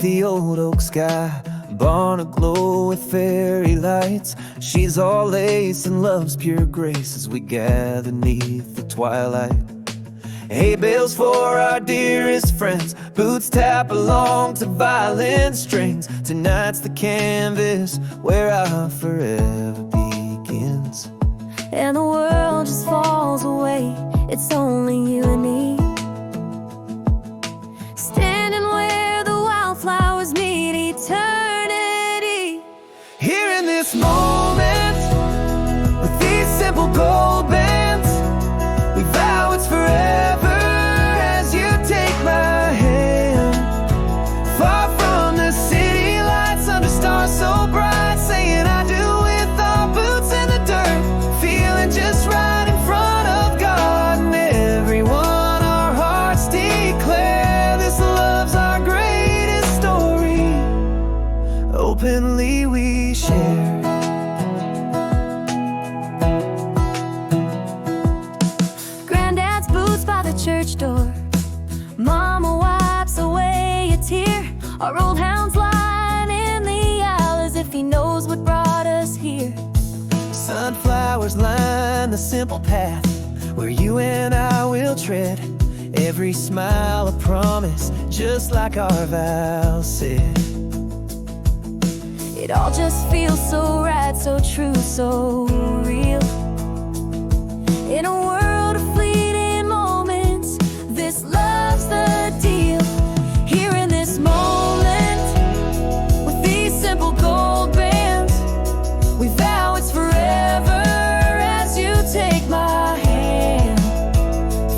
the old oak sky, barn aglow with fairy lights. She's all lace and love's pure grace as we gather neath the twilight. Hay bales for our dearest friends, boots tap along to violin strings. Tonight's the canvas where our forever begins. And the world just falls away, it's only you and me, standing where the wildflowers meet eternity. Here in this moment, with these simple gold bands, we vow it's forever as you take my hand. Far from the city lights, under stars so bright, saying I do with our boots in the dirt, feeling just right in front of God and everyone. Our hearts declare this love's our greatest story. Openly we share. Granddad's boots by the church door, Mama wipes away a tear. Our old hound's lying in the aisle as if he knows what brought us here. Sunflowers line the simple path where you and I will tread. Every smile a promise, just like our vows said. It all just feels so right, so true, so real. In a world of fleeting moments, this love's the deal. Here in this moment, with these simple gold bands, we vow it's forever as you take my hand.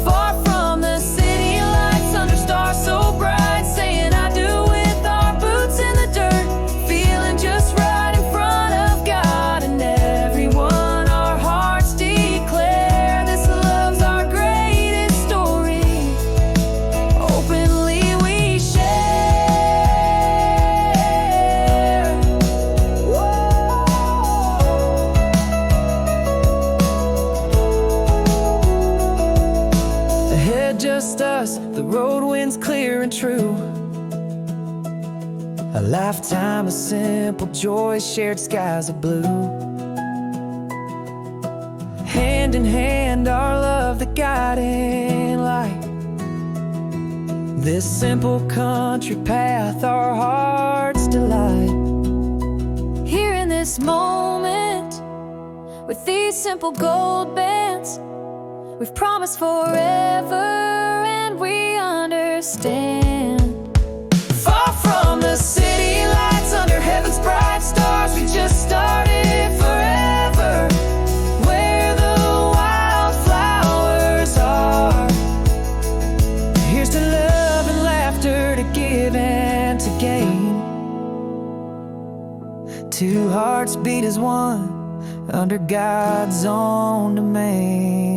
Far from the city lights, under stars so bright, saying I do with our boots in the dirt, feeling just right in front of God and everyone. Our hearts declare this love's our greatest story. Openly we share. Ahead just us, the road winds clear and true. A lifetime of simple joy, shared skies of blue. Hand in hand, our love, the guiding light. This simple country path, our heart's delight. Here in this moment, with these simple gold bands, we've promised forever and we understand. Far from the city lights, under heaven's bright stars, we just started forever where the wildflowers are. Here's to love and laughter, to give and to gain. Two hearts beat as one under God's own domain.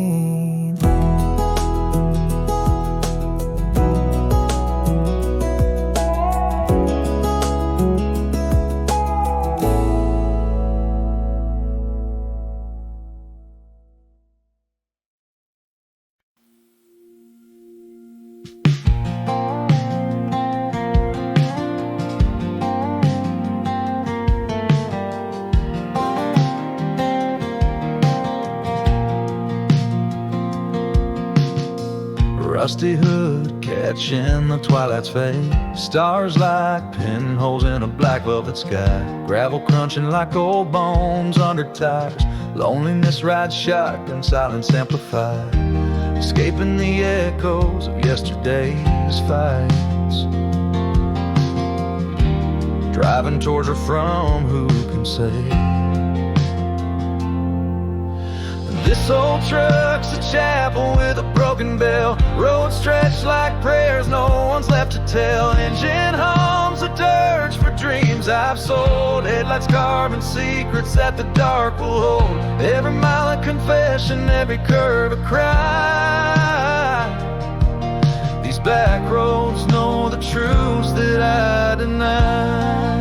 Rusty hood catching the twilight's fade, stars like pinholes in a black velvet sky, gravel crunching like old bones under tires, loneliness rides shotgun, silence amplified, escaping the echoes of yesterday's fights, driving towards or from, who can say? This old truck's a chapel with a broken bell, road stretched like prayers, no one's left to tell. Engine hums a dirge for dreams I've sold, headlights carving secrets that the dark will hold. Every mile a confession, every curve a cry. These back roads know the truths that I deny.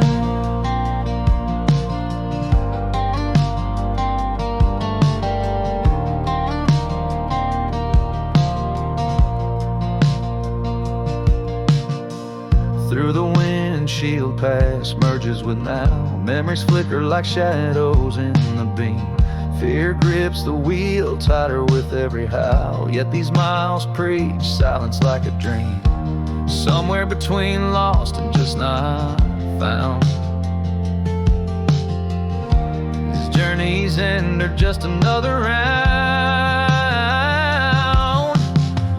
Through the windshield past merges with now. Memories flicker like shadows in the beam. Fear grips the wheel tighter with every howl. Yet these miles preach silence like a dream. Somewhere between lost and just not found. These journeys end are just another round.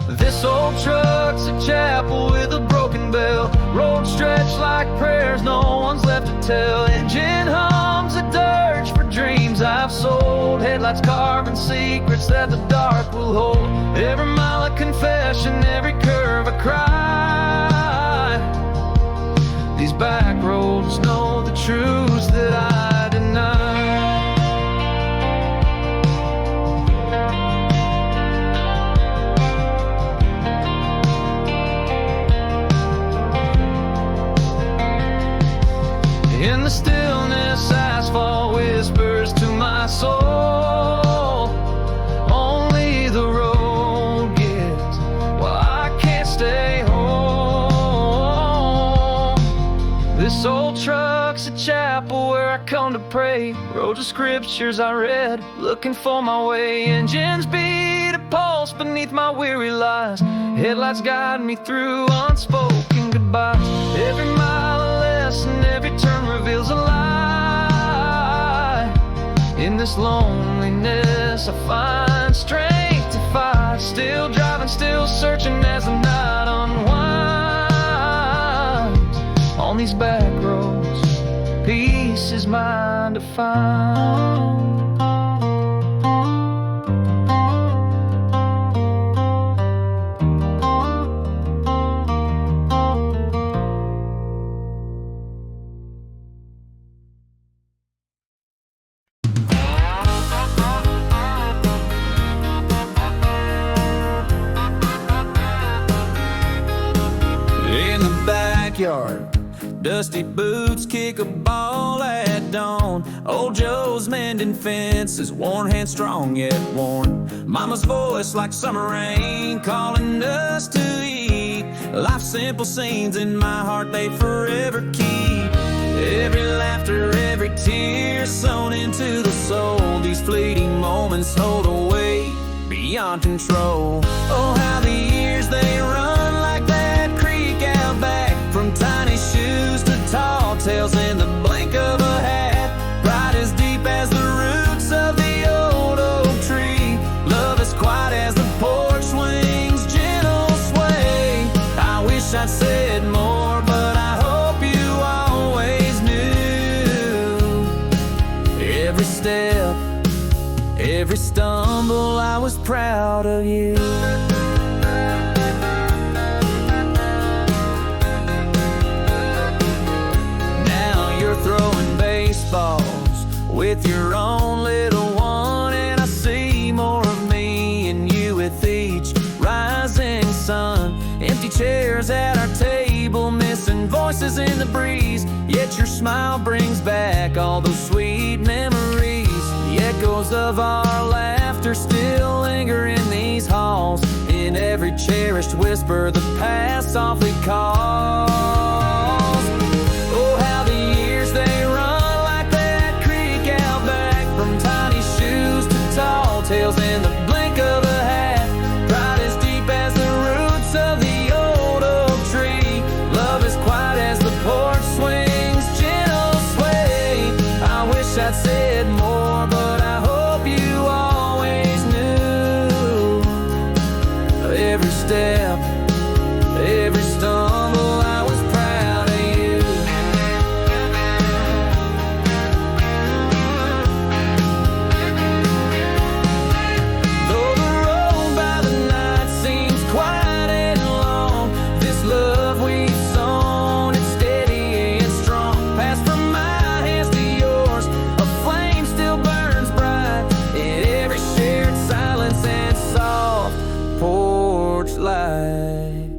This old truck's a chapel with a broken bell. Road stretched like prayers, no one's left to tell. Engine hums a dirge for dreams I've sold. Headlights carving secrets that the dark will hold. Every mile a confession, every curve a cry. These back roads know the truths that I deny. In the stillness, asphalt whispers to my soul. Only the road gets, well, I can't stay home. This old truck's a chapel where I come to pray. Roads of scriptures I read, looking for my way. Engines beat a pulse beneath my weary lies. Headlights guide me through unspoken goodbyes. Every mile a lesson, every turn reveals a lie. In this loneliness I find strength to fight. Still driving, still searching as the night unwinds. On these back roads, peace is mine to find. Dusty boots kick a ball at dawn. Old Joe's mending fences, worn hand strong yet worn. Mama's voice like summer rain, calling us to eat. Life's simple scenes in my heart they forever keep. Every laughter, every tear sewn into the soul. These fleeting moments hold a weight beyond control. Oh, how the years they run like that creek out back. From tiny shoes to tall tales in the blink of a hat. Pride as deep as the roots of the old oak tree. Love as quiet as the porch swings, gentle sway. I wish I'd said more, but I hope you always knew. Every step, every stumble, I was proud of you. Throwing baseballs with your own little one, and I see more of me and you with each rising sun. Empty chairs at our table, missing voices in the breeze, yet your smile brings back all those sweet memories. The echoes of our laughter still linger in these halls. In every cherished whisper the past softly calls. Oh, how the years they run like that creek out back. From tiny shoes to tall tales in the blink of a hat. Pride as deep as the roots of the old oak tree. Love as quiet as the porch swings, gentle sway. I wish I'd said more, but I hope you always knew. Every step, every stumble, I was proud of you. Though the road by the night seems quiet and long, this love we've sown, it's steady and strong. Passed from my hands to yours, a flame still burns bright in every shared silence and soft porch light.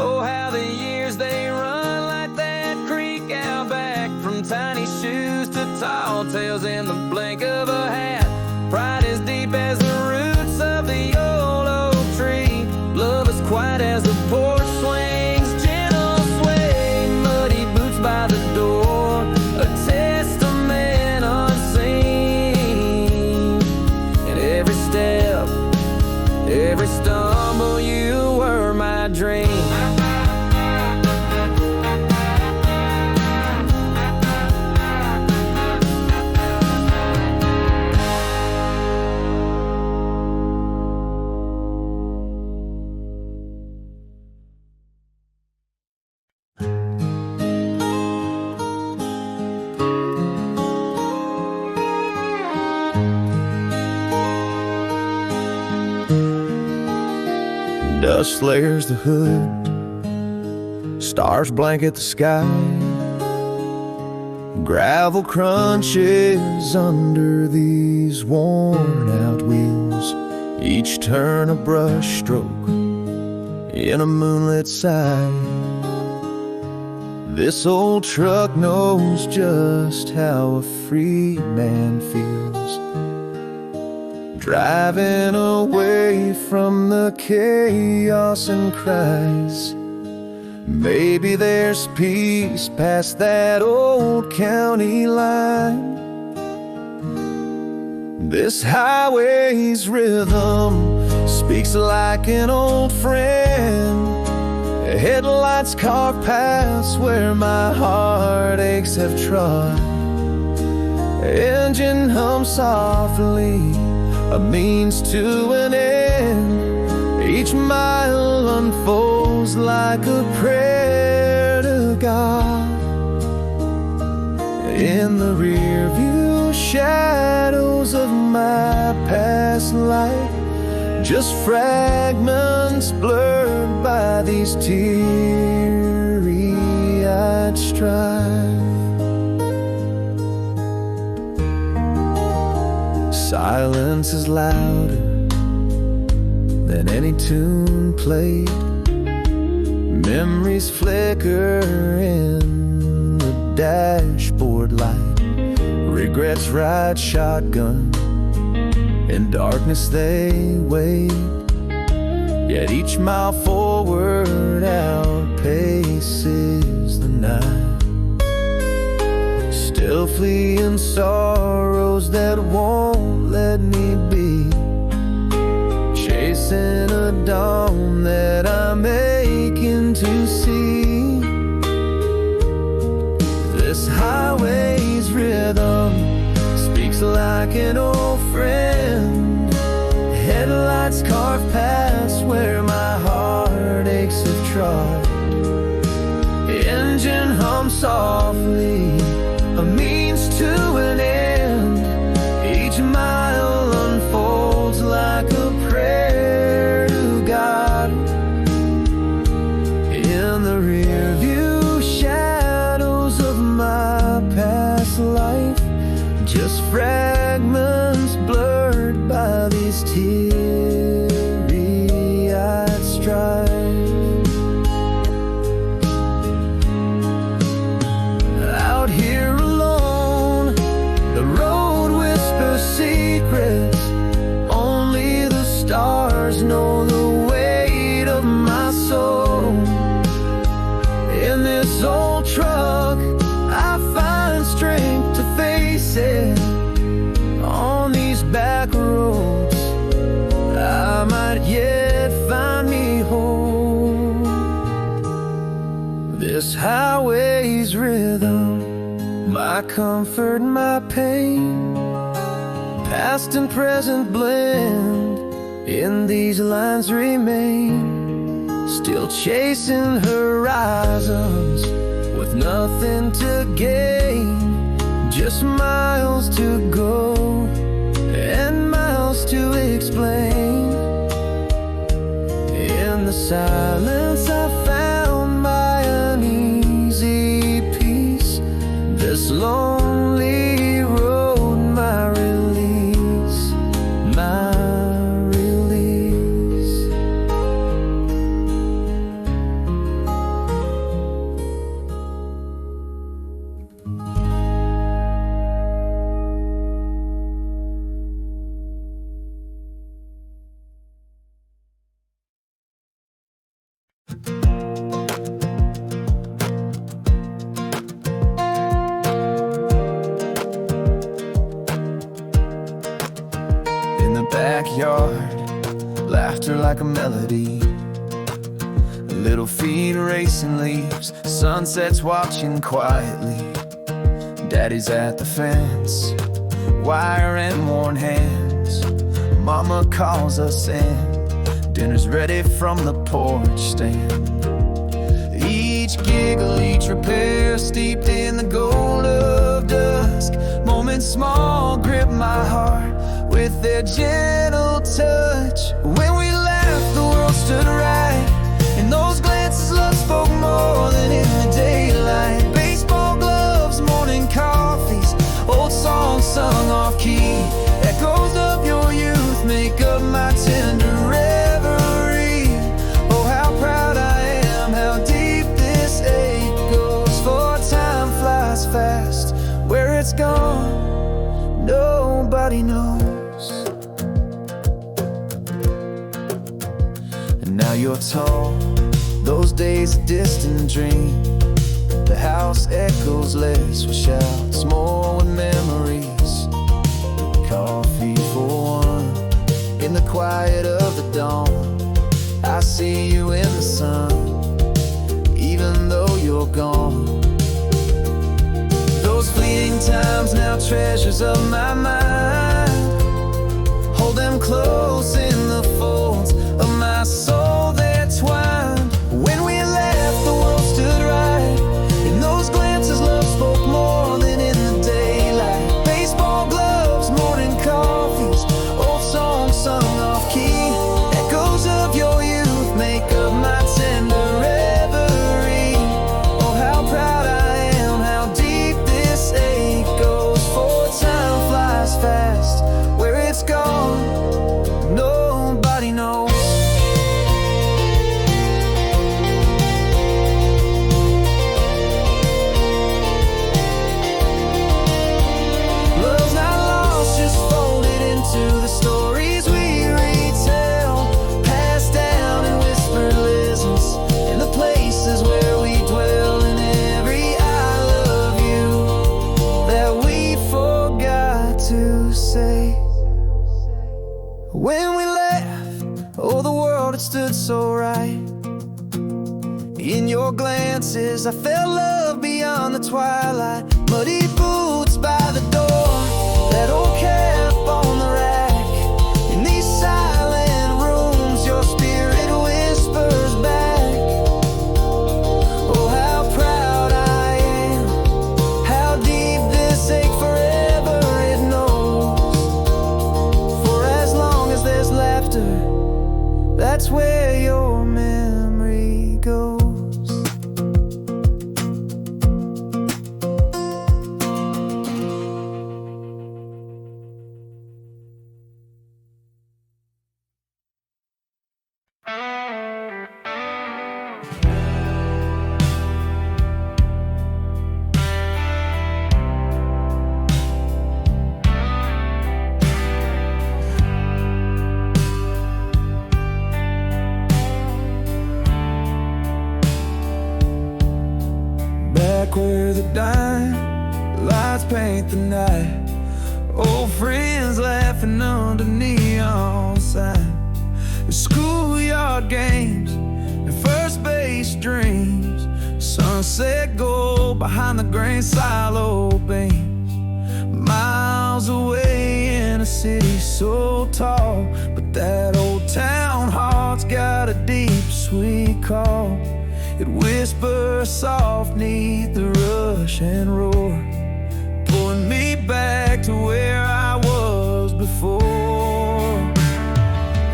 Oh, how the years they run like that creek out back. From tiny shoes to tall tales in the blink of a hat. Pride as deep as the roots of the old oak tree. Love as quiet as the porch swings, gentle sway. Muddy boots by Dust layers the hood, stars blanket the sky. Gravel crunches under these worn-out wheels, each turn a brush stroke in a moonlit sigh. This old truck knows just how a free man feels, driving away from the chaos and cries. Maybe there's peace past that old county line. This highway's rhythm speaks like an old friend. Headlights carve paths where my heartaches have trod. Engine hums softly, a means to an end. Each mile unfolds like a prayer to God. In the rear view shadows of my past life, just fragments blurred by these teary-eyed strife. Silence is louder than any tune played. Memories flicker in the dashboard light. Regrets ride shotgun, in darkness they wait. Yet each mile forward outpaces the night. Still fleeing sorrows that won't let me be, chasing a dawn that I'm aching to see. This highway's rhythm speaks like an old friend. Headlights carve paths where my heartaches have trod. Engine hums softly, a means to an end. Each mile unfolds like a prayer to God. In the rear view shadows of my past life, just fragments blurred by these teary-eyed strife. Out here alone, the road whispers secrets. Only the stars know the weight of my soul. In this old truck, I find strength to face it. On these back roads, I might yet find me home. This highway's rhythm, my comfort, my pain, past and present blend. In these lines remain, still chasing horizons with nothing to gain. Just miles to go and miles to explain. In the silence I found my uneasy peace. This lonely road, my release, my release. In the backyard, laughter like a melody. Little feet racing leaves, sunsets watching quietly. Daddy's at the fence, wire and worn hands. Mama calls us in, dinner's ready from the porch stand. Each giggle, each repair, steeped in the gold of dusk. Moments small grip my heart with their gentle touch. When we laughed, the world stood right. more than in the daylight. Baseball gloves, morning coffees, old songs sung off key. Echoes of your youth make up my tender reverie. Oh, how proud I am, how deep this ache goes. For time flies fast, where it's gone, nobody knows. And now you're tall, those days a distant dream. The house echoes less with shouts, more with memories. Coffee for one, in the quiet of the dawn. I see you in the sun, even though you're gone. Those fleeting times now treasures of my mind. Hold them close in the folds of my soul, they're twined. When we left, the world stood right. In those glances, love spoke more than in the daylight. Baseball gloves, morning coffees, old songs sung off key. Echoes of your youth make up my tender reverie. Oh, how proud I am, how deep this ache goes. For time flies fast, where it's gone, nobody knows. Love's not lost, just folded into the stories we retell. Passed down in whispered listens, in the places where we dwell. In every I love you that we forgot to say. When we left, oh, the world had stood so right. In your glances, I felt love beyond the twilight. Muddy boots by the door, that old cap on the rack. In these silent rooms, your spirit whispers back. Oh, how proud I am, how deep this ache forever it knows. For as long as there's laughter, that's where your memory goes. Back where the dying lights paint the night. Old friends laughing under neon sign. The schoolyard games and first base dreams. Sunset gold behind the grain silo beams. Miles away in a city so tall, but that old town heart's got a deep sweet call. It whispers soft neath the rush and roar, pulling me back to where I was before.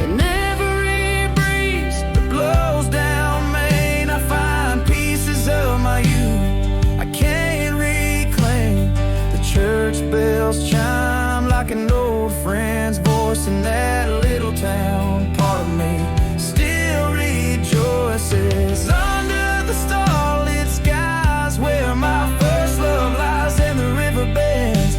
And every breeze that blows down Main, I find pieces of my youth I can't reclaim. The church bells chime like an old friend's voice in that little town. Part of me still rejoices under the starlit skies, where my first love lies in the river bends.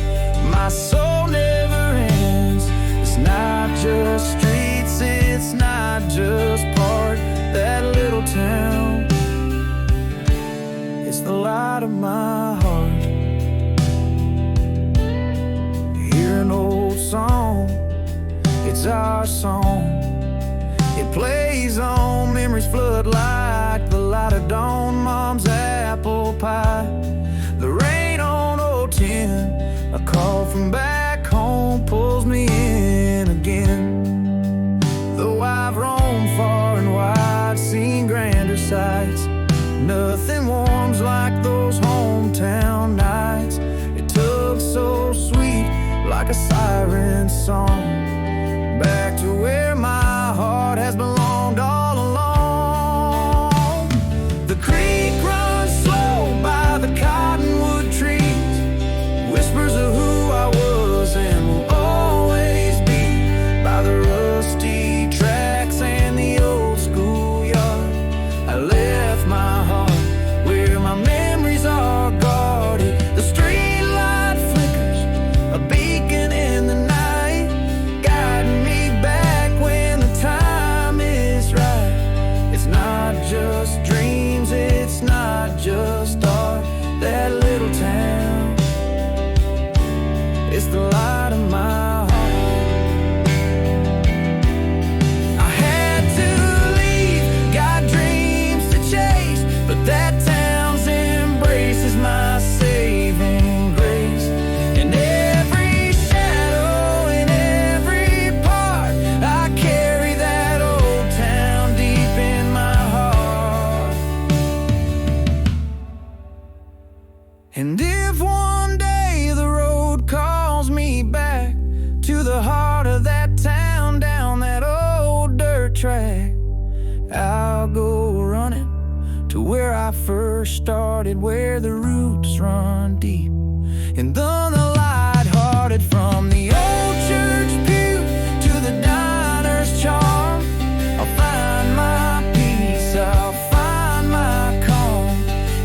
My soul never ends. It's not just streets, it's not just part that little town. It's the light of my heart. To hear an old song, it's our song. It plays on, memories flood like the light of dawn. Mom's apple pie, the rain on old tin. A call from back home pulls me in again. Though I've roamed far and wide, seen grander sights, nothing warms like those hometown nights. It took so sweet, like a siren song, back to where my heart has belonged all along. The creek started, where the roots run deep. And then the light-hearted, from the old church pew to the diner's charm, I'll find my peace, I'll find my calm.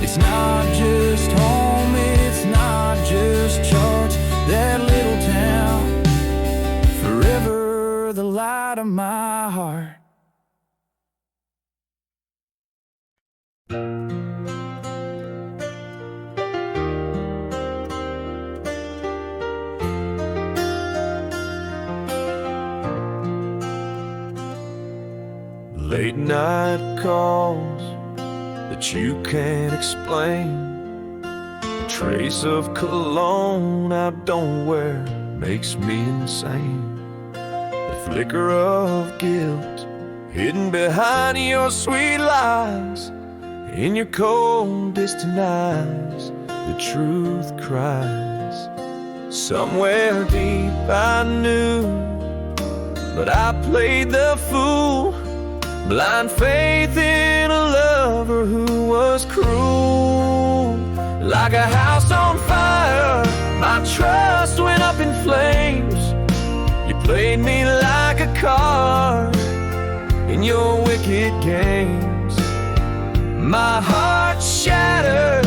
It's not just home, it's not just charts, that little town, forever the light of my heart. Late night calls that you can't explain, a trace of cologne I don't wear makes me insane. The flicker of guilt hidden behind your sweet lies, in your cold distant eyes the truth cries. Somewhere deep I knew, but I played the fool. Blind faith in a lover who was cruel. Like a house on fire, my trust went up in flames. You played me like a card in your wicked games. My heart shattered,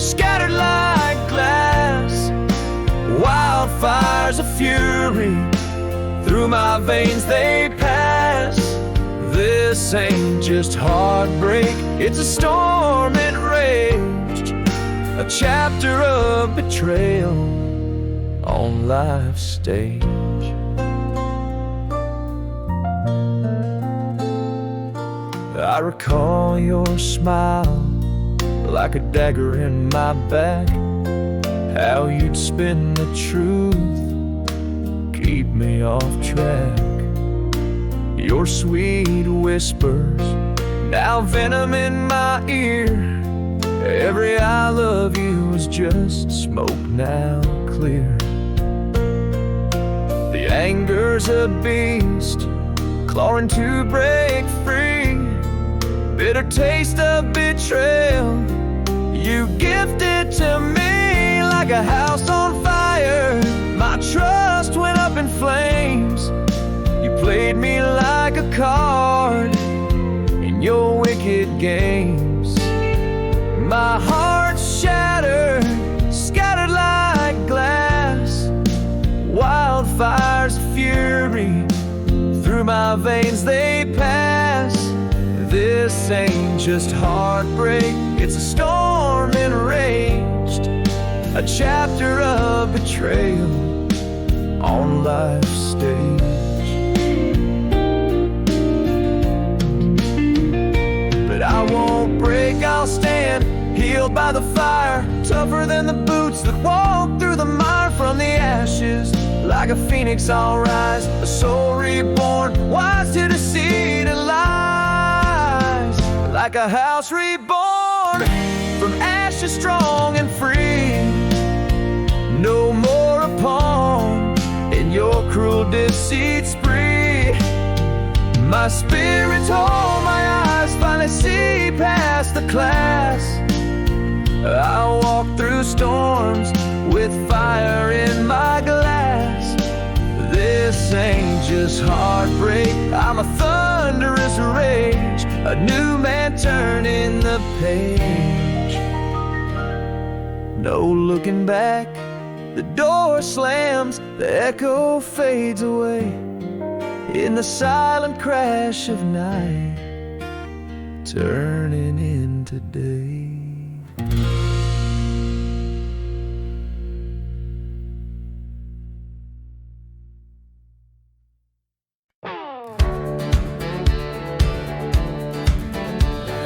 scattered like glass. Wildfires of fury, through my veins they pass. This ain't just heartbreak, it's a storm enraged, a chapter of betrayal on life's stage. I recall your smile like a dagger in my back, how you'd spin the truth, keep me off track. Your sweet whispers, now venom in my ear. Every I love you is just smoke now clear. The anger's a beast, clawing to break free. Bitter taste of betrayal, you gifted to me. Like a house on fire, my trust went up in flames. You played me like a card in your wicked games. My heart shattered, scattered like glass. Wildfires of fury, through my veins they pass. This ain't just heartbreak, it's a storm enraged, a chapter of betrayal on life's stage. I won't break, I'll stand, healed by the fire, tougher than the boots that walk through the mire. From the ashes, like a phoenix I'll rise, a soul reborn, wise to deceit and lies. Like a house reborn, from ashes strong and free, no more a pawn in your cruel deceit spree. My spirit's whole, my eyes finally see past the class. I walk through storms with fire in my glass. This ain't just heartbreak, I'm a thunderous rage, a new man turning the page. No looking back, the door slams, the echo fades away in the silent crash of night, turning into day.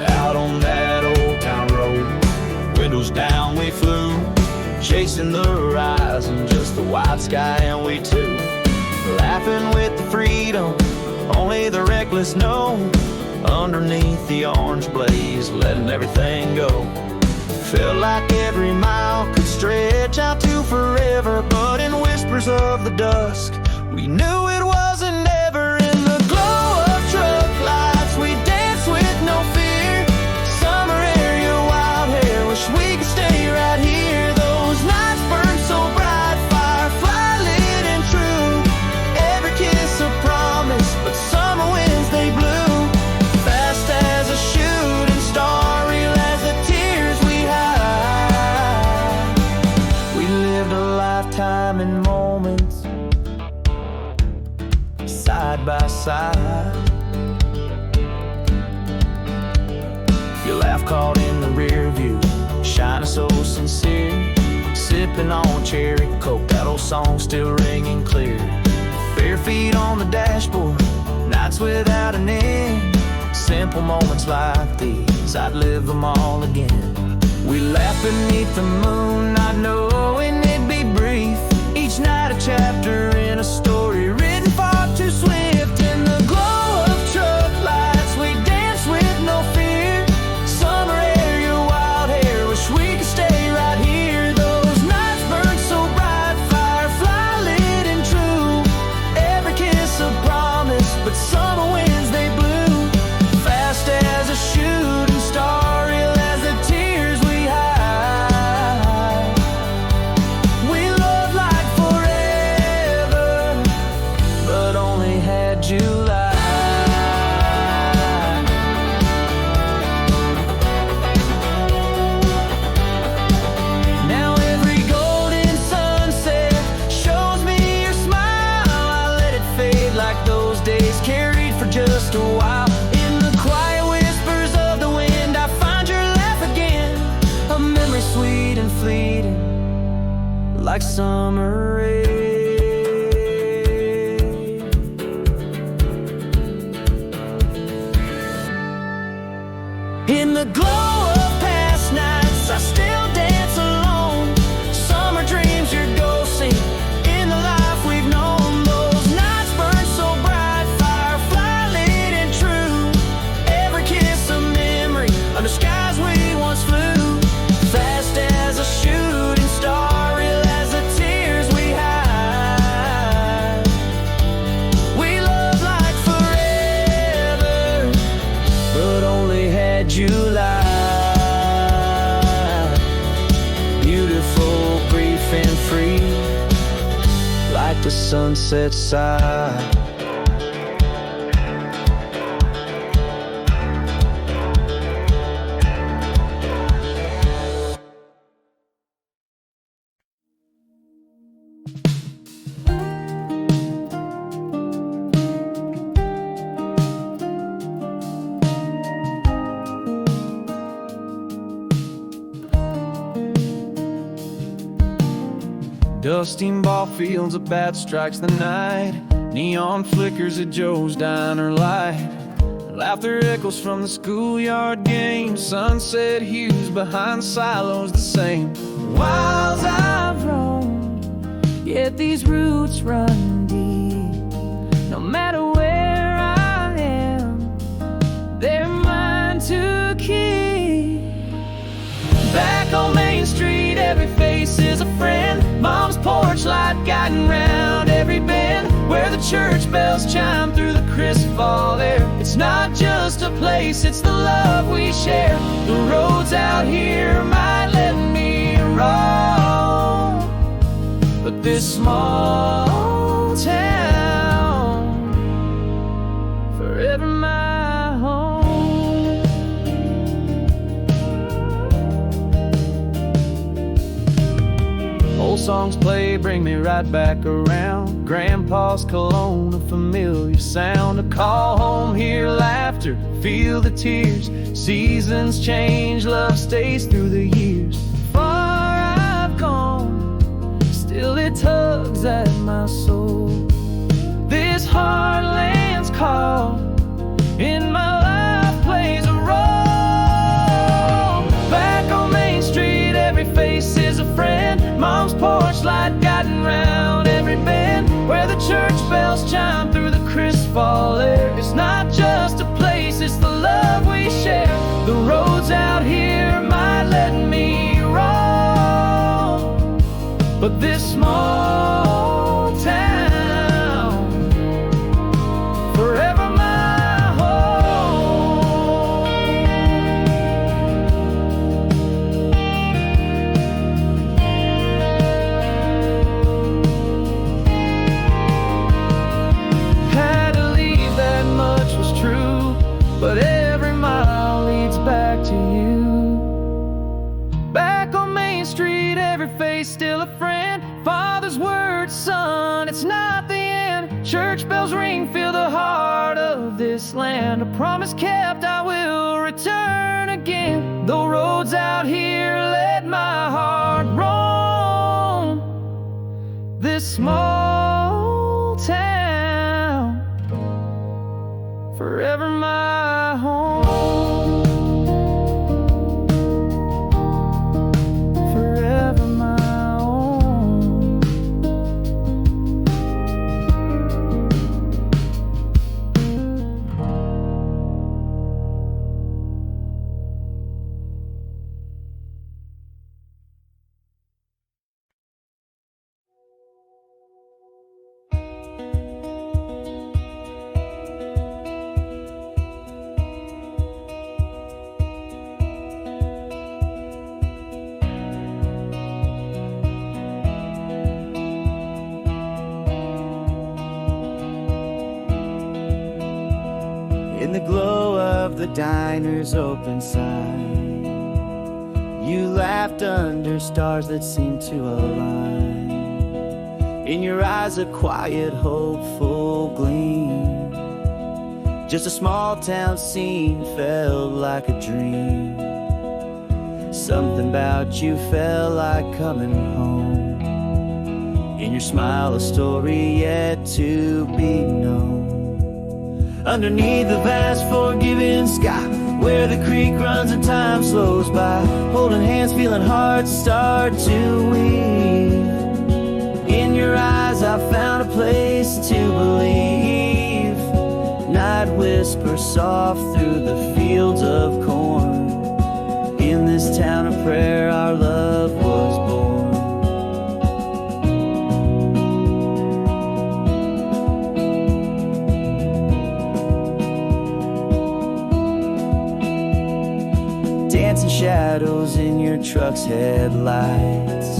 Out on that old town road, windows down we flew, chasing the horizon, just the white sky and we two, laughing with the freedom only the reckless know. Underneath the orange blaze, letting everything go. Felt like every mile could stretch out to forever, but in whispers of the dusk, we knew it wasn't ever. In the glow of truck lights, we danced with no fear. Summer air, your wild hair time and moments side by side. Your laugh caught in the rear view, shining so sincere. Sipping on cherry coke, that old song still ringing clear. Bare feet on the dashboard, nights without an end. Simple moments like these, I'd live them all again. We laugh beneath the moon, not knowing it'd be brief. Each night a chapter in a story written far too swift. In the glow of truck lights, we dance with no fear. Summer air, your wild hair, wish we could stay right here. Those nights burned so bright, firefly lit and true. Every kiss a promise, but summer winds they blew. Fast as a shooting star, real as the tears we hide. We loved like forever, but only had July. Now every golden sunset shows me your smile. I let it fade like those days carried for just a while. In the quiet whispers of the wind, I find your laugh again. A memory sweet and fleeting, like summer rain. In the glow of past nights, I still dance alone. Summer dreams, your ghost sing in the life we've known. Those nights burn so bright, firefly lit and true. Every kiss a memory under skies we once flew. Fast as a shooting star, real as the tears we hide. We love like forever, but only had July. Beautiful, brief and free, like the sunset side. Dusty ball fields, a bat strikes the night. Neon flickers at Joe's diner light. Laughter echoes from the schoolyard game. Sunset hues behind silos the same. Wilds I've roamed, yet these roots run deep. No matter where I am, they're mine to keep. Back on Main Street, every face is a friend. Mom's porch light guiding round every bend, where the church bells chime through the crisp fall air. It's not just a place, it's the love we share. The roads out here might let me roam, but this small town forever my home. Old songs play, bring me right back around. Grandpa's cologne, a familiar sound. A call home, hear laughter, feel the tears. Seasons change, love stays through the years. Far I've gone, still it tugs at my soul. This heartland's call in my life plays a role. Back on Main Street, every face is a friend. Mom's porch light guiding round every bend, where the church bells chime through the crisp fall air. It's not just a place, it's the love we share. The roads out here might let me roam, but this small town forever my home. Had to leave, that much was true, but every mile leads back to you. Back on Main Street, every face still a friend. Father's word, son, it's not the end. Church bells ring, feel the heart of this land. A promise kept, I will return again. Though roads out here let my heart roam, this small town, forever my home. In the glow of the diner's open sign, you laughed under stars that seemed to align. In your eyes a quiet, hopeful gleam. Just a small town scene felt like a dream. Something about you felt like coming home. In your smile a story yet to be known. Underneath the vast forgiving sky, where the creek runs and time slows by, holding hands, feeling hearts start to weave. In your eyes I found a place to believe. Night whispers soft through the fields of corn. In this town of prayer our love was born. Dancing shadows in your truck's headlights,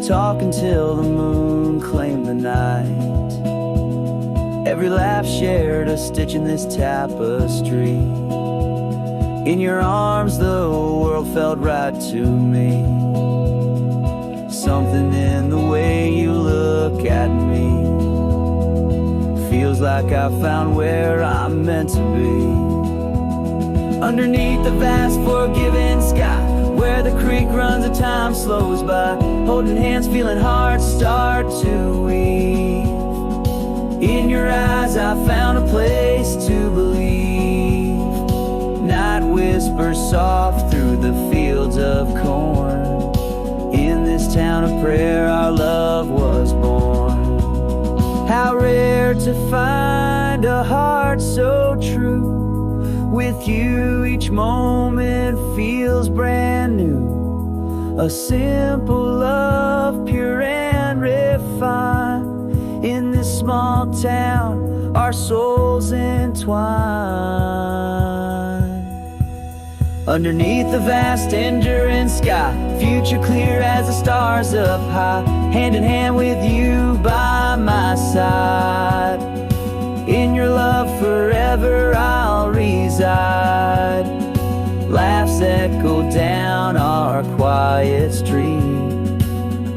talk until the moon claimed the night. Every laugh shared a stitch in this tapestry. In your arms the world felt right to me. Something in the way you look at me feels like I found where I'm meant to be. Underneath the vast forgiving sky, where the creek runs and time slows by, holding hands, feeling hearts start to weave. In your eyes I found a place to believe. Night whispers soft through the fields of corn. In this town of prayer our love was born. How rare to find a heart so true. With you each moment feels brand new. A simple love, pure and refined. In this small town our souls entwine. Underneath the vast enduring sky, future clear as the stars up high. Hand in hand with you by my side. In your love forever I'll reside. Laughs echo down our quiet street.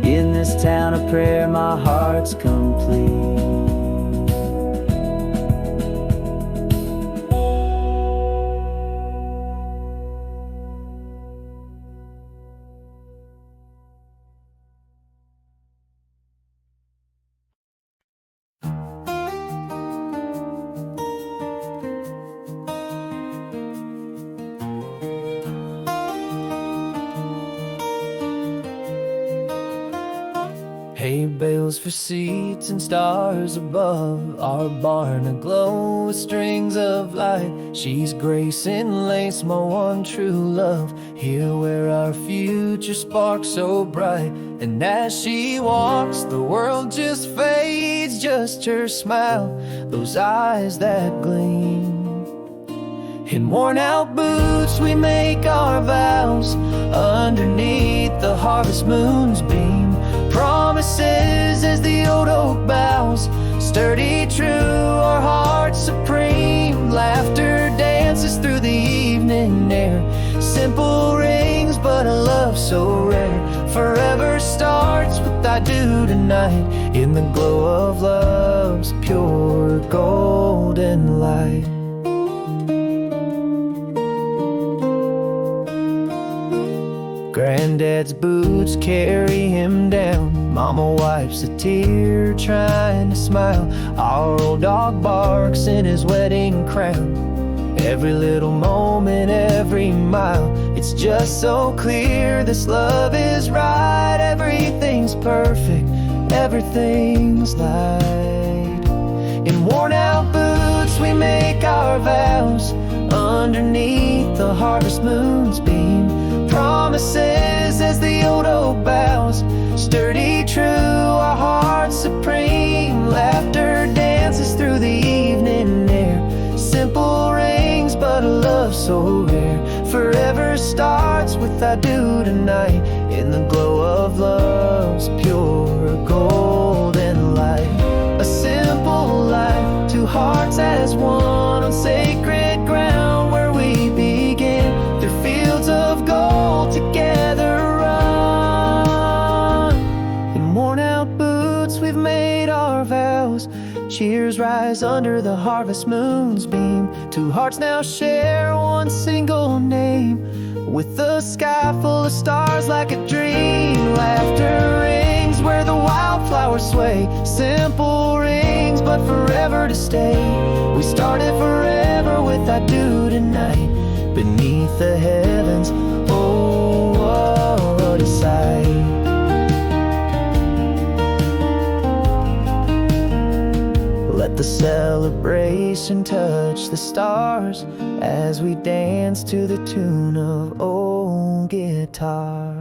In this town of prayer my heart's complete. Hay bales for seats and stars above, our barn aglow with strings of light. She's grace and lace, my one true love, here where our future sparks so bright. And as she walks, the world just fades, just her smile, those eyes that gleam. In worn out boots we make our vows, underneath the harvest moon's beam. Promises as the old oak bows, sturdy, true, our hearts supreme. Laughter dances through the evening air, simple rings but a love so rare. Forever starts with with I do tonight, in the glow of love's pure golden light. Granddad's boots carry him down, Mama wipes a tear trying to smile. Our old dog barks in his wedding crown. Every little moment, every mile, it's just so clear this love is right. Everything's perfect, everything's light. In worn out boots we make our vows, underneath the harvest moon's beam. Promises as the old oak bows, sturdy, true, our hearts supreme. Laughter dances through the evening air, simple rings but a love so rare. Forever starts with I do tonight, in the glow of love's pure golden light. A simple life, two hearts as one, on sacred ground where we begin. Through fields of gold together run. In worn out boots we've made our vows, cheers rise under the harvest moon's beam. Two hearts now share one single name, with the sky full of stars like a dream. Laughter rings where the wildflowers sway, simple rings but forever to stay. We started forever with I do tonight, beneath the heavens, oh, what a sight. Let the celebration touch the stars as we dance to the tune of old guitar.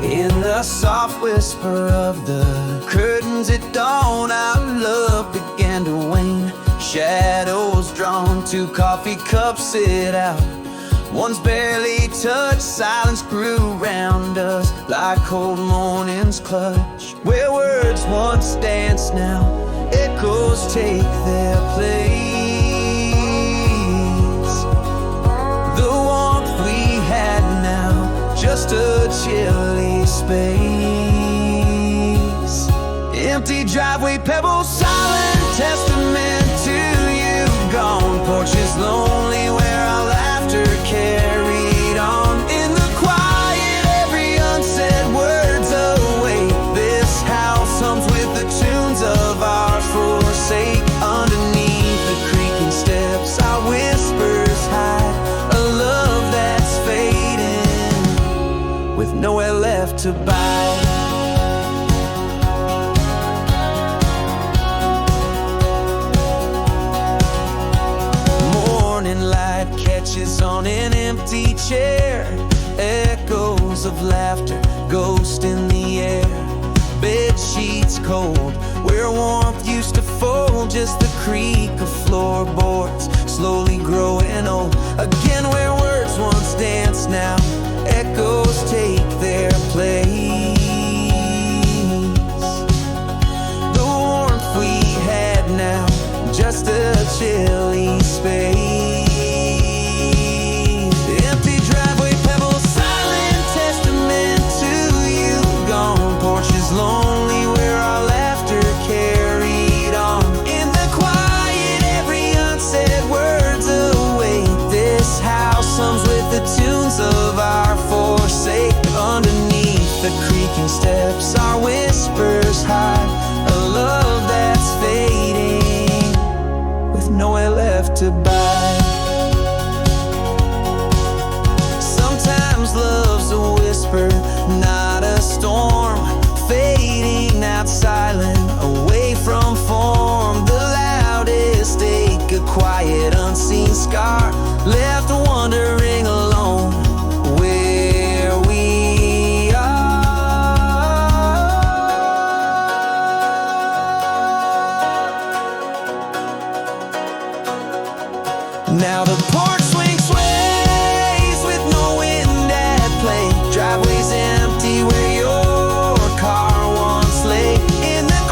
In the soft whisper of the curtains at dawn, our love began to wane. Shadows drawn, two coffee cups sit out, one's barely touched. Silence grew round us like cold morning's clutch. Where words once danced, now echoes take their place. The warmth we had now, just a chilly space. Empty driveway, pebbles, silent testament to you gone. Porches lonely where our laughter carried on. In the quiet, every unsaid word's awake. This house hums with the tunes of our forsake. Underneath the creaking steps, our whispers hide a love that's fading, with nowhere left to buy. Light catches on an empty chair, echoes of laughter, ghost in the air. Bed sheets cold, where warmth used to fold, just the creak of floorboards slowly growing old. Again where words once danced, now echoes take their place. The warmth we had now, just a chilly space. Lonely where our laughter carried on. In the quiet, every unsaid word's awake. This house hums with the tunes of our forsake. Underneath the creaking steps, our whispers hide a love that's fading, with nowhere left to buy. Sometimes love's a whisper, not a storm, fading out silent, away from form. The loudest ache, a quiet unseen scar, left wandering alone where we are. Now the porch swing sways with no wind at play. Driveway's empty where your car once lay. In the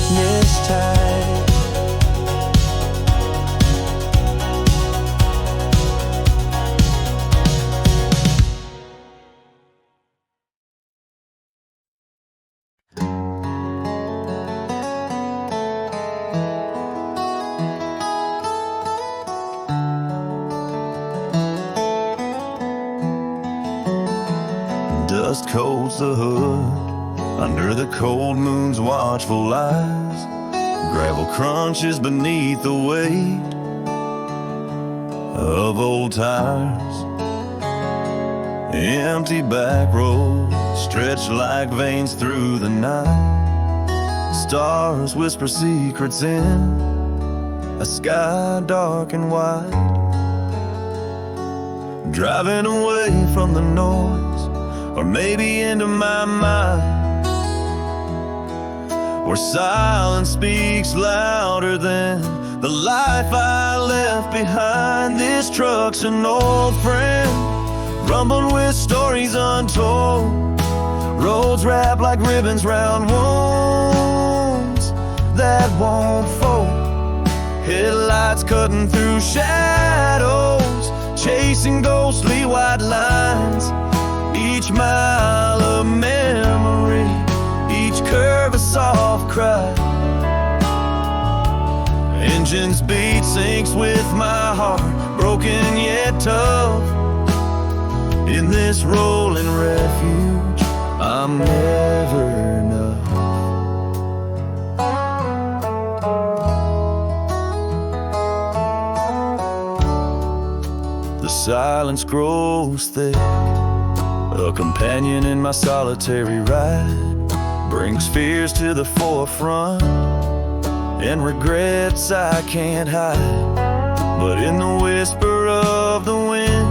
darkness tight. Dust coats the hood under the cold moon's watchful eyes. Gravel crunches beneath the weight of old tires. Empty back roads stretch like veins through the night. Stars whisper secrets in a sky dark and wide. Driving away from the noise, or maybe into my mind, where silence speaks louder than the life I left behind. This truck's an old friend, rumbling with stories untold. Roads wrapped like ribbons round wounds that won't fold. Headlights cutting through shadows, chasing ghostly white lines. Each mile a memory, each curve a soft cry. Engine's beat syncs with my heart, broken yet tough. In this rolling refuge, I'm never enough. The silence grows thick, a companion in my solitary ride. Brings fears to the forefront and regrets I can't hide. But in the whisper of the wind,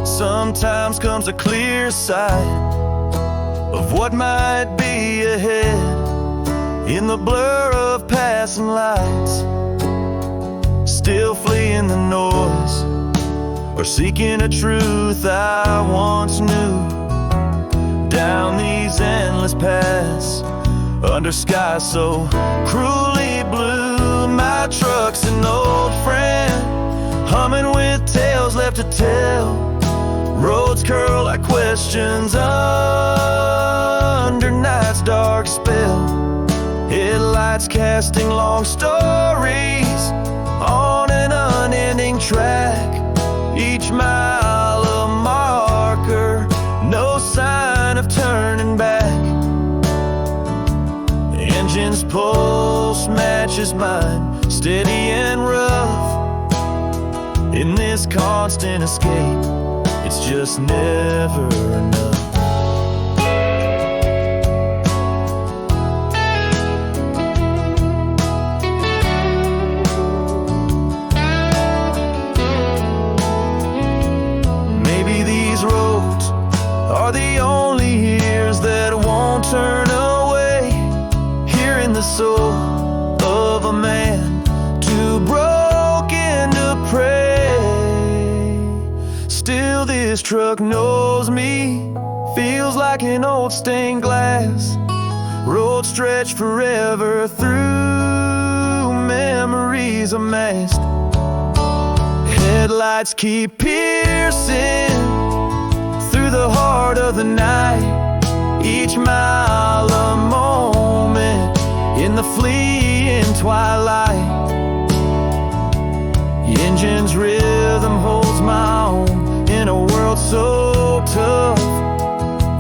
sometimes comes a clear sight of what might be ahead. In the blur of passing lights, still fleeing the noise, or seeking a truth I once knew. Down these endless paths, under skies so cruelly blue. My truck's an old friend, humming with tales left to tell. Roads curl like questions under night's dark spell. Headlights casting long stories on an unending track. Each mile a marker, no sign of turning back. Engine's pulse matches mine, steady and rough. In this constant escape, it's just never enough. Are the only ears that won't turn away, hearing the soul of a man too broken to pray. Still this truck knows me, feels like an old stained glass. Road stretched forever through memories amassed. Headlights keep piercing through the heart of the night. Each mile a moment in the fleeing twilight. The engine's rhythm holds my own in a world so tough.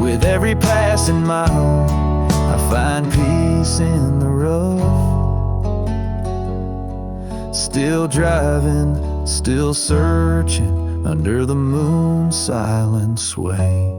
With every passing mile, I find peace in the rough. Still driving, still searching under the moon's silent sway.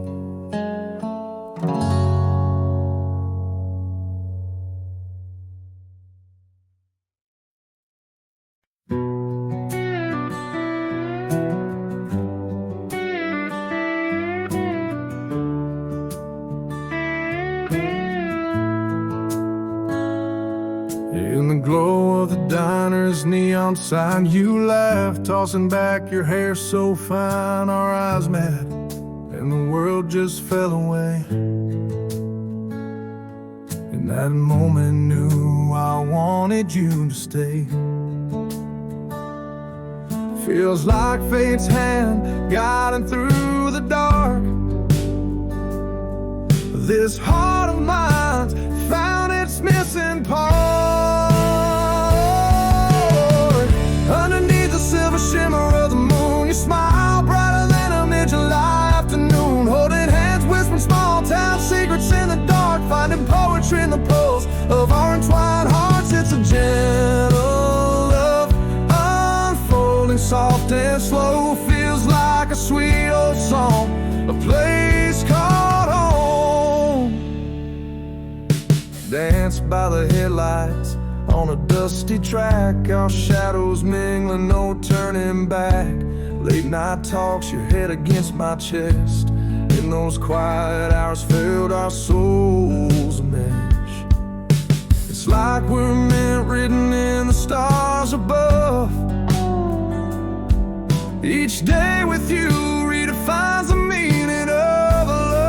In the glow of the diner's neon sign, you laughed, tossing back your hair so fine. Our eyes met, and the world just fell away. In that moment knew I wanted you to stay. Feels like fate's hand guiding through the dark. This heart of mine found its missing part. Underneath the silver shimmer of the moon, you smile brighter than a mid-July afternoon. Holding hands, whispering small town secrets in the dark, finding poetry in the pulse of our entwined hearts. It's a gentle love, unfolding soft and slow. Feels like a sweet old song, a place called home. Dance by the headlights on a dusty track, our shadows mingling, no turning back. Late night talks, your head against my chest. In those quiet hours filled our souls a mesh. It's like we're meant, written in the stars above. Each day with you redefines the meaning of love.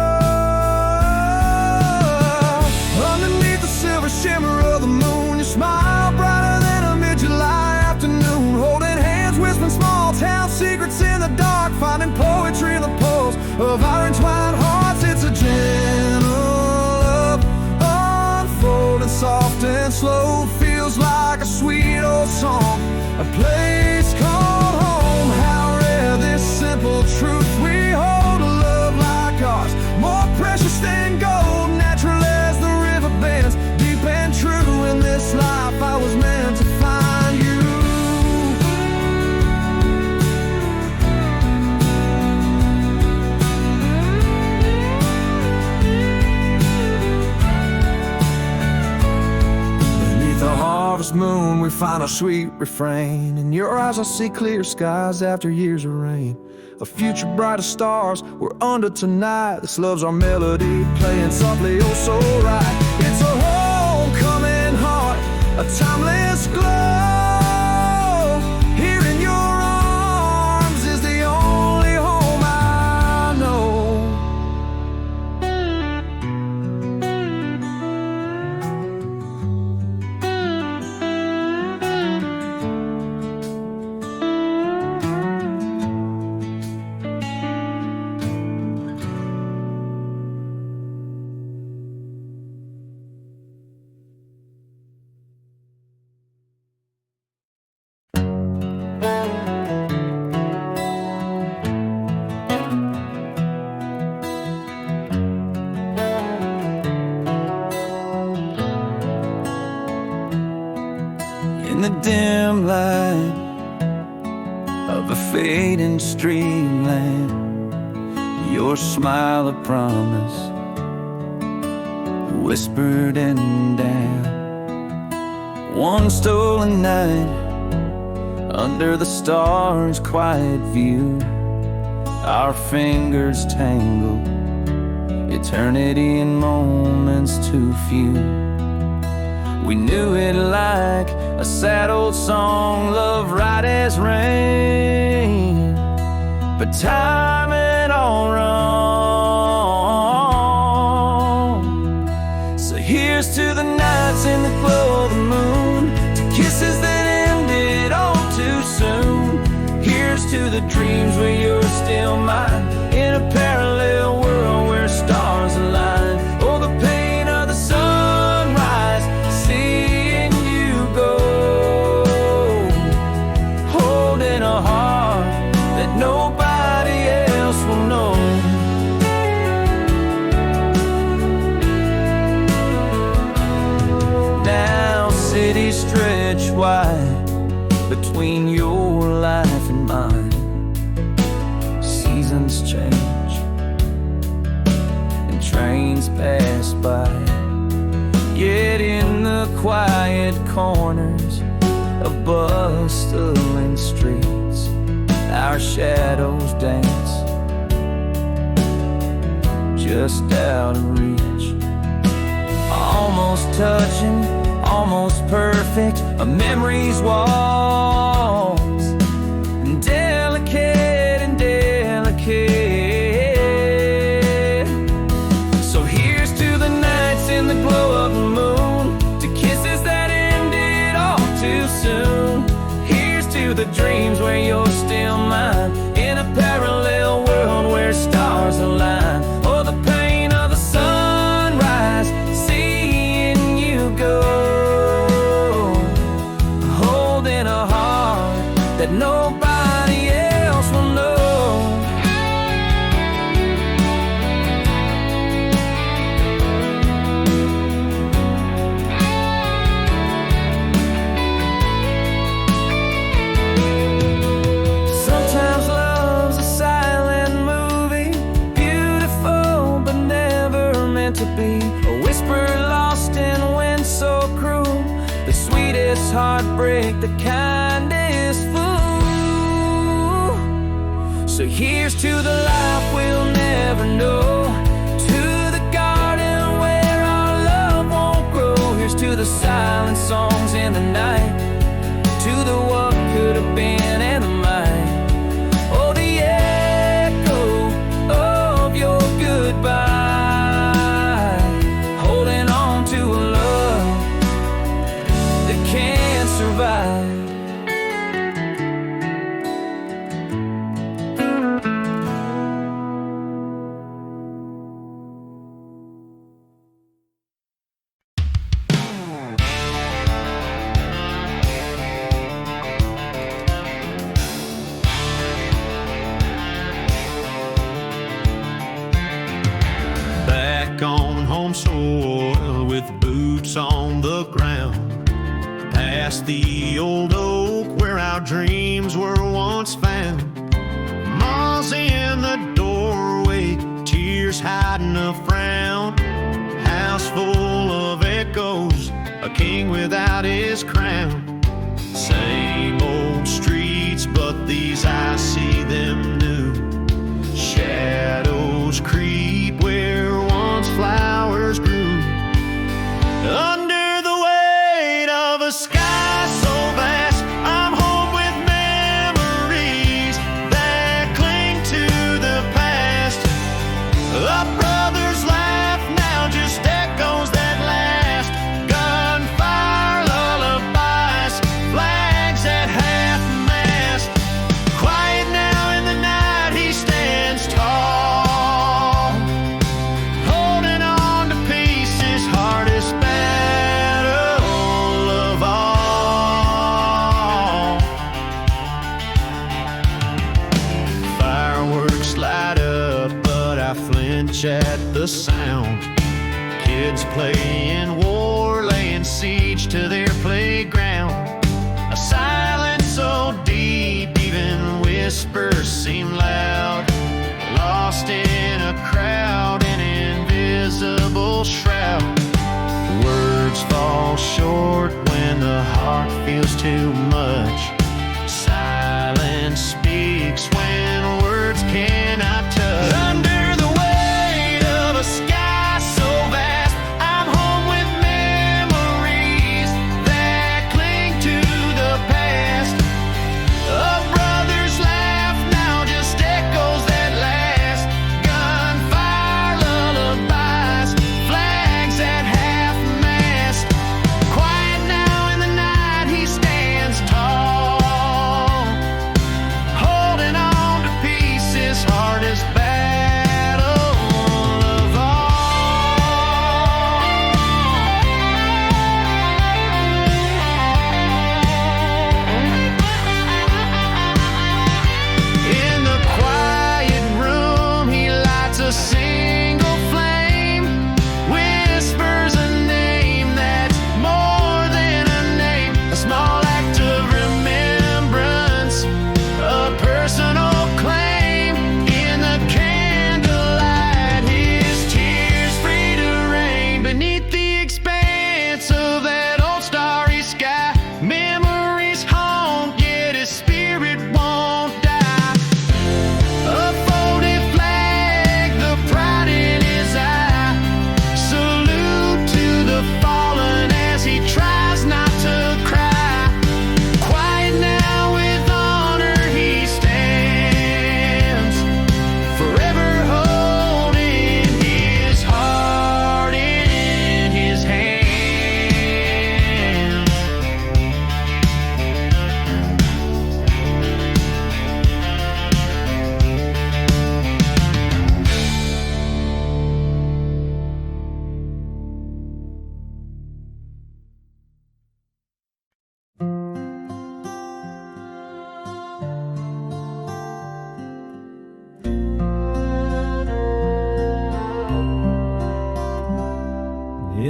Underneath the silver shimmer of the moon, you smile brighter than a mid-July afternoon. Holding hands, whispering small town secrets in the dark, finding poetry in the pulse of our entwined hearts. It's a gentle love, unfolding soft and slow. Feels like a sweet old song, a place called home. How rare this simple truth we hold, a love like ours, more precious than gold. Natural as the river bends, deep and true. In this life I was meant to find you. Beneath the harvest moon we find a sweet refrain. In your eyes I see clear skies after years of rain. A future bright as stars we're under tonight. This love's our melody, playing softly, oh so right. It's a homecoming heart, a timeless glow. Here in your arms is the only home I know. In the dim light of a fading street lamp, your smile of promise whispered and down. One stolen night under the stars' quiet view, our fingers tangled, eternity in moments too few. We knew it like a sad old song, love right as rain, but time had all wrong. So here's to the nights in the glow of the moon, to kisses that ended all too soon. Here's to the dreams where you're still mine, in a parallel world where stars align. Oh, the pain of the sunrise, seeing you go, holding a heart that nobody else will know. Now cities stretch wide between your life and mine. Seasons change and trains pass by, yet in the quiet corners of bustling streets, our shadows dance just out of reach. Almost touching, almost perfect, a memory's waltz, and delicate and delicate. So here's to the nights in the glow of the moon, of dreams where you're still mine, in a parallel world where stars align. Oh, the pain of the sunrise, seeing you go, holding a heart that nobody else will know. Sometimes love's a silent movie, beautiful but never meant to be. A whisper lost in wind so cruel, the sweetest heartbreak, the kindest fool. So here's to the life we'll never know, to the garden where our love won't grow. Here's to the silent songs in the night, to the what could have been and the might. Oh, the echo of your goodbye, holding on to a love that can't survive. Back on home soil with boots on the ground, past the old oak where our dreams were once found. Ma's in the doorway, tears hiding a frown. House full of echoes, a king without his crown. Same old streets, but these eyes see them new. Shadows creep where once flowers grew. Under the weight of a sky so vast, I'm home with memories that cling to the past. A brother's laugh now just echoes that last. Gunfire lullabies, flags at half-mast. Quiet now in the night, he stands tall, holding on to peace, his hardest battle of all. Fireworks light up, but I flinch at the sound. Kids playing war, laying siege to their playground. A silence so deep, even whispers seem loud. Lost in a crowd, an invisible shroud. Words fall short when the heart feels too much. Silence speaks when words cannot touch. Under the weight of a sky so vast, I'm home with memories that cling to the past. A brother's laugh now just echoes that last. Gunfire lullabies, flags at half-mast. Quiet now in the night, he stands tall, holding on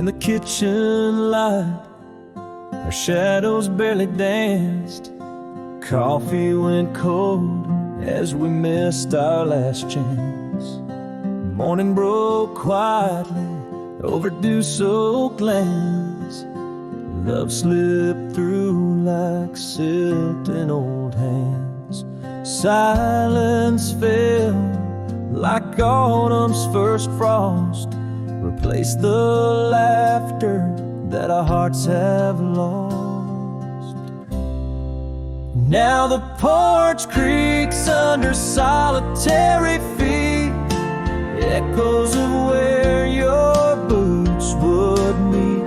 In the kitchen light, our shadows barely danced. Coffee went cold as we missed our last chance. Morning broke quietly over dew-soaked lands. Love slipped through like silt in old hands. Silence fell like autumn's first frost, replaced the laughter that our hearts have lost. Now the porch creaks under solitary feet, echoes of where your boots would meet.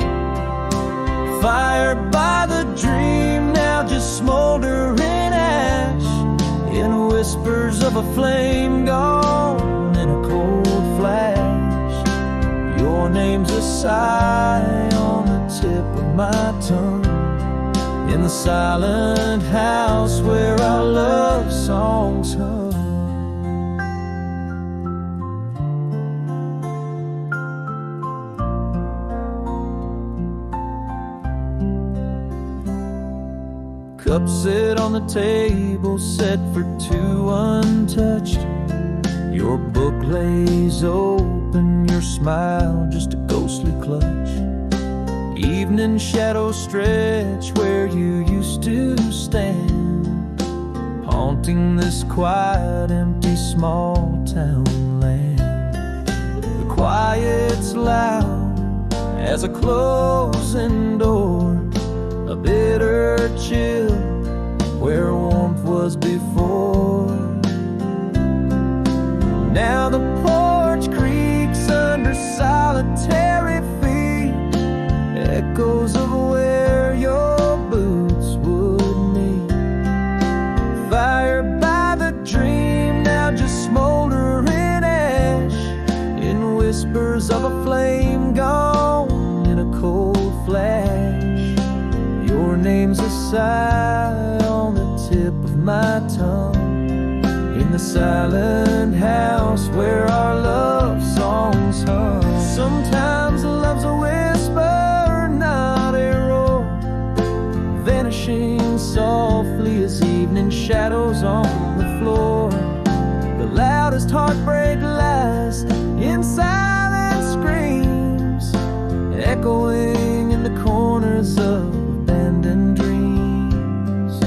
Fired by the dream, now just smoldering ash, in whispers of a flame gone in a cold flash. Your name's a sigh on the tip of my tongue, in the silent house where our love songs hum. Cups sit on the table, set for two untouched. Your book lays open, your smile just a ghostly clutch. Evening shadows stretch where you used to stand, haunting this quiet, empty, small town land. The quiet's loud as a closing door, a bitter chill where warmth was before. Now the porch creaks under solitary feet, echoes of where your boots would meet. Fired by the dream, now just smoldering ash, in whispers of a flame gone in a cold flash. Your name's a sigh on the tip of my tongue, in the silent house where our love songs hum. Sometimes love's a whisper, not a roar, vanishing softly as evening shadows on the floor. The loudest heartbreak lies in silent screams, echoing in the corners of abandoned dreams.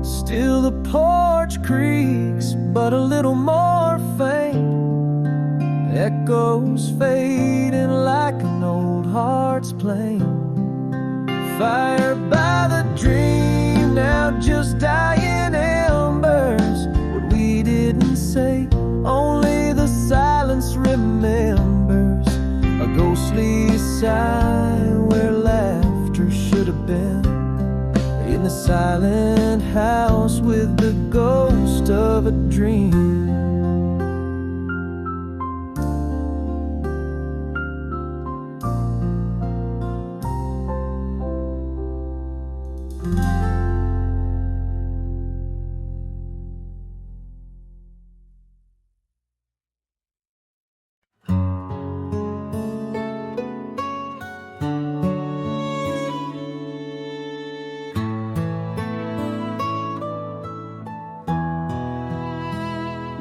Still the porch creaks, but a little more faint, echoes fading like an old heart's playing. Fired by the dream, now just dying embers. What we didn't say, only the silence remembers. A ghostly sigh where laughter should have been, in the silent house with the ghost of a dream.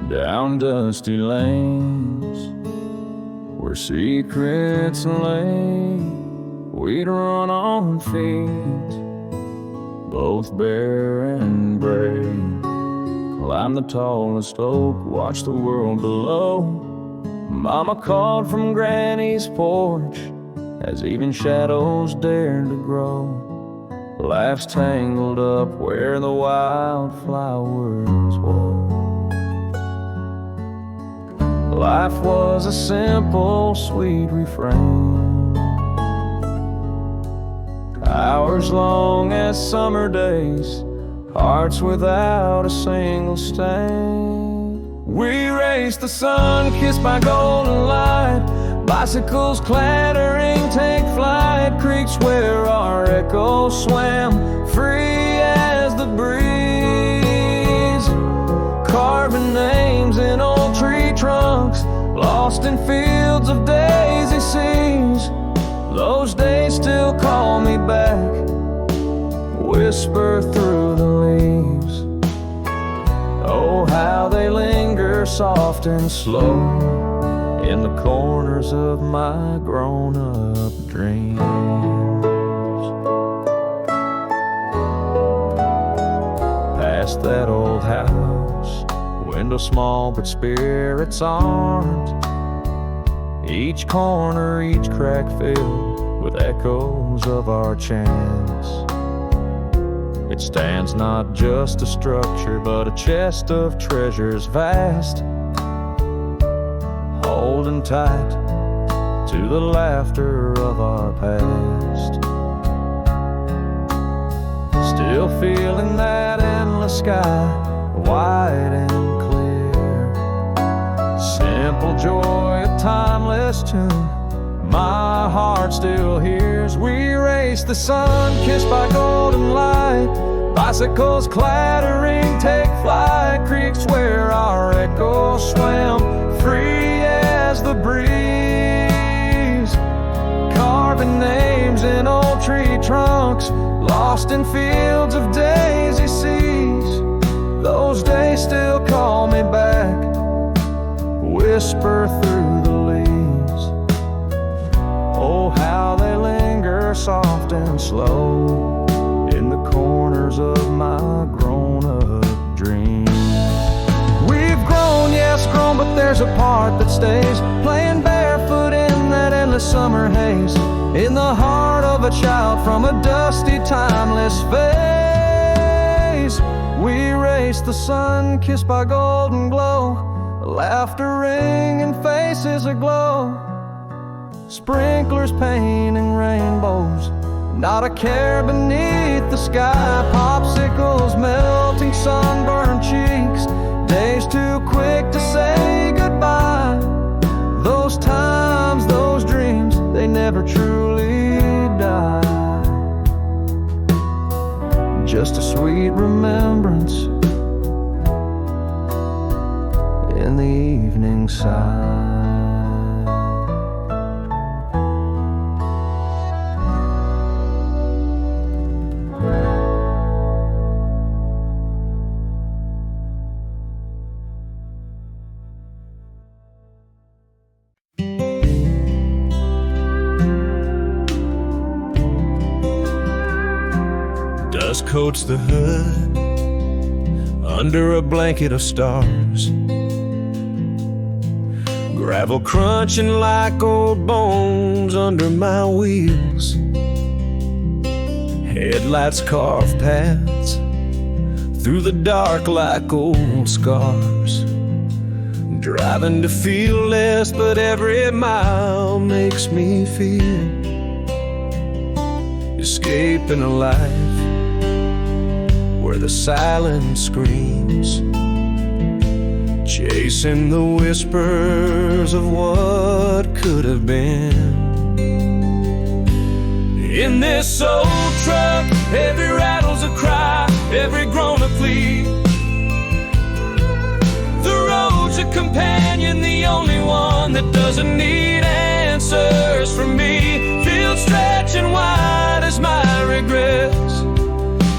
Down dusty lanes where secrets lay, we'd run on feet, both bare and brave. Climb the tallest oak, watch the world below. Mama called from Granny's porch as even shadows dared to grow. Laughs tangled up where the wildflowers were. Life was a simple, sweet refrain, hours long as summer days, hearts without a single stain. We raced the sun, kissed by golden light, bicycles clattering, take flight, creeks where our echoes swam, free as the breeze, carving names in old tree trunks, lost lost in fields of daisy seas. Those days still call me back, whisper through the leaves. Oh, how they linger soft and slow in the corners of my grown-up dreams. Past that old house, window small but spirits aren't. Each corner, each crack filled with echoes of our chants. It stands not just a structure, but a chest of treasures vast, holding tight to the laughter of our past. Still feeling that endless sky, wide and clear. Simple joy, a timeless tune, my heart still hears. We race the sun, kissed by golden light. Bicycles clattering, take flight. Creeks where our echoes swim, free as the breeze. Carving names in old tree trunks, lost in fields of daisy seas. Those days still call me back, whisper through the leaves. Oh, how they linger soft and slow in the corners of my grown-up dreams. We've grown, yes, grown, but there's a part that stays, playing barefoot in that endless summer haze, in the heart of a child from a dusty, timeless phase. We race the sun, kissed by golden glow, laughter ringing, faces aglow. Sprinklers painting rainbows, not a care beneath the sky. Popsicles melting sunburned cheeks, days too quick to say goodbye. Those times, those dreams, they never truly die. Just a sweet remembrance in the evening side. Dust coats the hood under a blanket of stars. Gravel crunching like old bones under my wheels. Headlights carve paths through the dark like old scars. Driving to feel less, but every mile makes me feel. Escaping a life where the silence screams, chasing the whispers of what could have been. In this old truck, every rattle's a cry, every groan a plea. The road's a companion, the only one that doesn't need answers from me. Fields stretching wide as my regrets,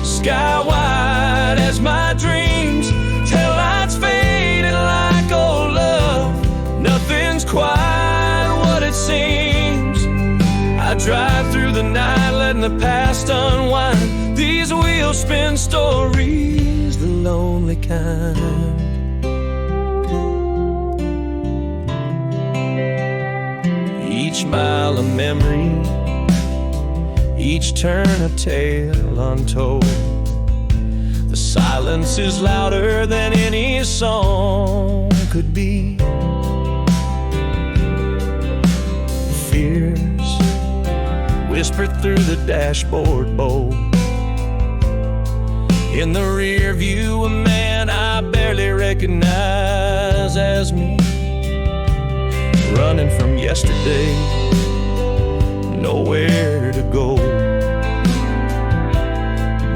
sky wide as my dreams. Taillights fading like old love, nothing's quite what it seems. I drive through the night, letting the past unwind. These wheels spin stories, the lonely kind. Each mile a memory, each turn a tale untold. The silence is louder than any song could be. Fears whispered through the dashboard bowl. In the rear view, a man I barely recognize as me. Running from yesterday, nowhere to go.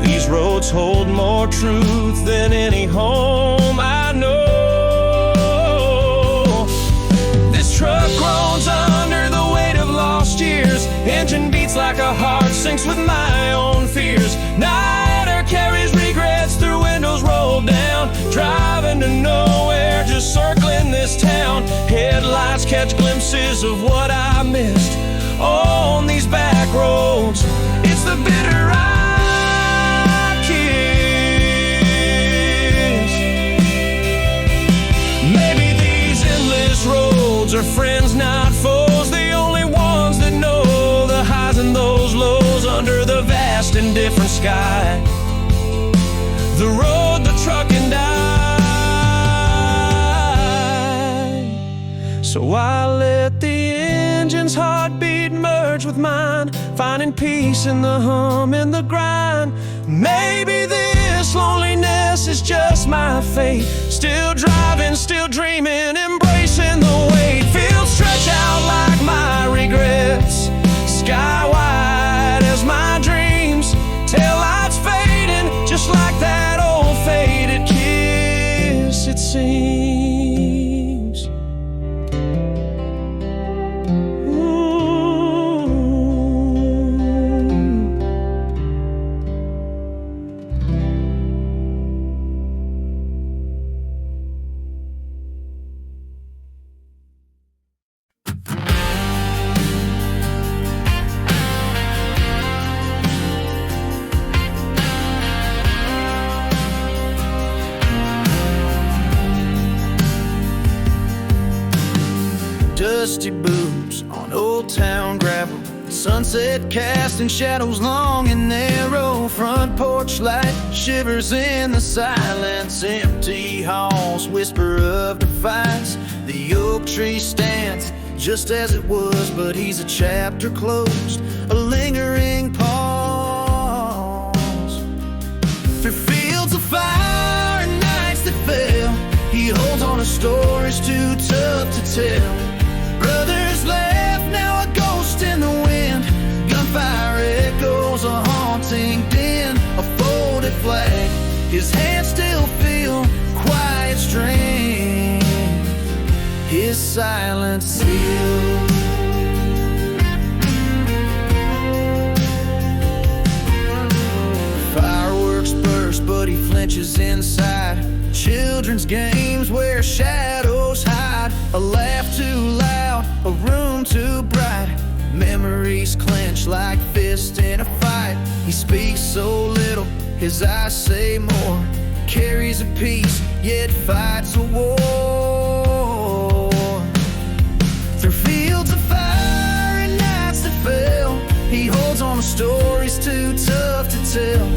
These roads hold more truth than any home I know. This truck like a heart sinks with my own fears. Night air carries regrets through windows rolled down. Driving to nowhere, just circling this town. Headlights catch glimpses of what I missed on these back roads. It's the bitter I kiss. Maybe these endless roads are friends, not foes. The only ones that know the highs and those lows under the vast and different sky. The road, the truck, and I. So I let the engine's heartbeat merge with mine, finding peace in the hum and the grind. Maybe this loneliness is just my fate. Still driving, still dreaming, embracing the weight. Fields stretch out like my regrets, sky wide as my dreams. Taillights fading, just like that old faded kiss, it seems. Dusty boots on old town gravel, sunset casting shadows long and narrow. Front porch light shivers in the silence. Empty halls whisper of defiance. The oak tree stands just as it was, but he's a chapter closed, a lingering pause. Through fields of fire and nights that fell, he holds on to stories too tough to tell. Brothers left, now a ghost in the wind. Gunfire echoes, a haunting din. A folded flag, his hands still feel quiet strain. His silence sealed. Fireworks burst, but he flinches inside. Children's games where shadows hide. A laugh too loud, a room too bright. Memories clench like fists in a fight. He speaks so little, his eyes say more. Carries a peace, yet fights a war. Through fields of fire and nights that fell, he holds on to stories too tough to tell.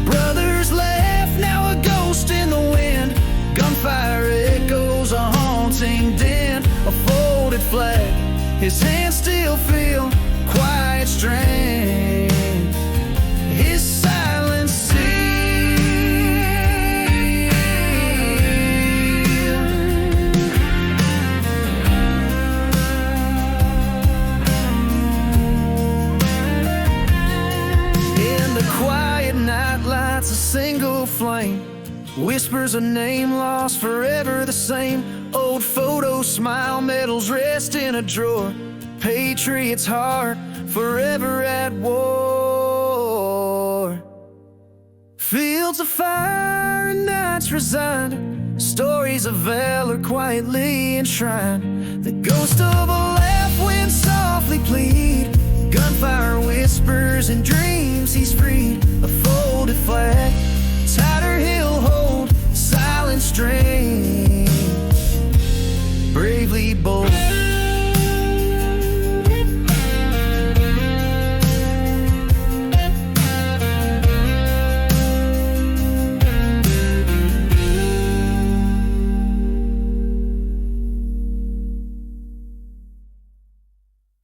Brothers left, now a ghost in the wind. Gunfire echoes, a haunting din. A folded flag, his hands still feel quiet strain. His silence sealed. In the quiet night lights a single flame. Whispers a name lost, forever the same. Old photos smile, medals rest in a drawer. Patriot's heart, forever at war. Fields of fire and nights resigned. Stories of valor quietly enshrined. The ghost of a laugh wind softly plead. Gunfire whispers and dreams he's freed. A folded flag,